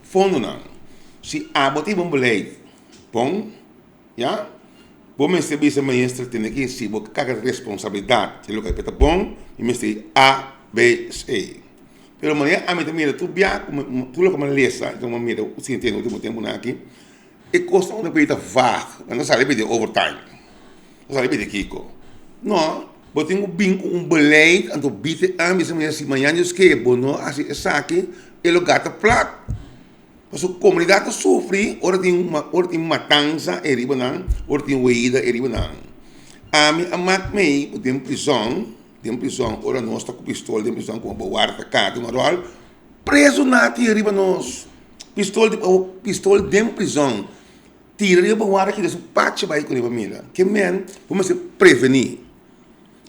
Fondo não. Se há botar um beleid, bom, já? Bom, Mester, bisa Mester tem que se botar cada responsabilidade. Ele que é bom, e Mester A, B, C. Pero maneira a mim também tu bia tu lo como lesa, então uma mira o seguinte no último tempo aqui. E custa uma coisa vaga, não sabe de overtime. Não sabe de Kiko. Não, botem um beleid, então bite a mim se manhã eu esquebo, não, assim, essa aqui, ele gata plat. Mas a comunidade sofre, ora tem matança, ora tem weida, a mim, a mim, tem prisão, ora nós está com pistola, tem prisão com a guarda, cá, uma rol, preso na tira, nós, pistola de prisão, tira, para guarda, que é um patch vai com a família, que men, vamos se prevenir.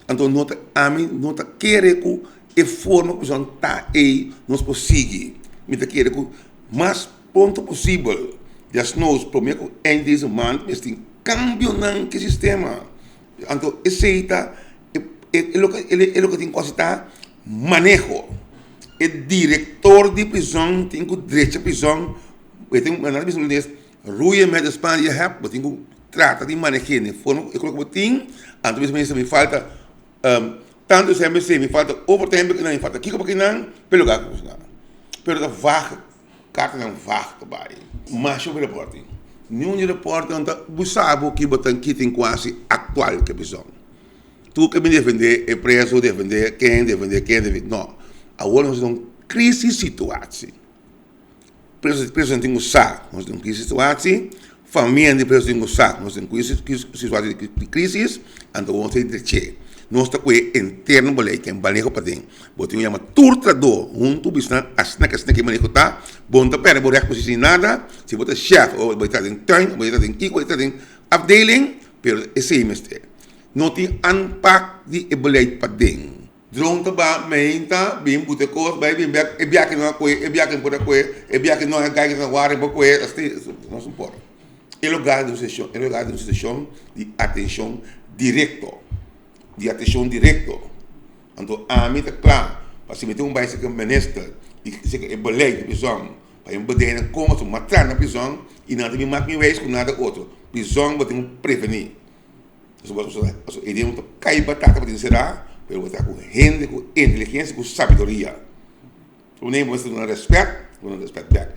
Então, nota, a mim, nota, querer que a forma que a prisão está aí, nós conseguimos, nota, querer que mais pronto possível, já nós prometo em desse momento, mas tem cambio no sistema. Então, aceita, ele que tem que estar maneho. O diretor de prisão tem que direito de prisão, tem uma prisão desse, ruim met Espanha heb, tem que tratar de manejar de forma eu coloco tem, então mesmo me falta tanto sempre me falta overtime que não falta kiko porque não, pelo gato não. Pero da vaga carta não vaga vai. Mas sobre reporting. Nenhum reporte então buscava que botam que tem quase atual que visão. Tu que me defender é preso defender quem não. Agora nós temos crise situação. Preso tem usar, nós temos crise situação. Família de preso tem usar, nós temos situação de crise. Então vamos ter de nós está com o interno bolei que é maneho para dentro. Botinho chama turtrador, junto bisna asna que maneho tá. Bom tá pera borek posisi nada. Se bota chef ou botar em tuin, botar em kiko, botar em afdeling, pero esse Mester. Não tem unpack de bolei para dentro. Drone tá ba meinta, bim bute cos, vai bim back, e biak não coe, e biak por coe, e biak não é gai na ware por coe, assim, não se pode. É lugar de situação de atenção direto. De atenção direto. Então, a mim está claro, para se meter baixo que é Mester, e se é beleid de prisão, para eu poder como matar na prisão, e não tem mais que com nada outro. Prisão, eu tenho que prevenir. Ele não cai batata para será, mas eu estar com gente, com inteligência, com sabedoria. Eu nem vou ter respeito, back.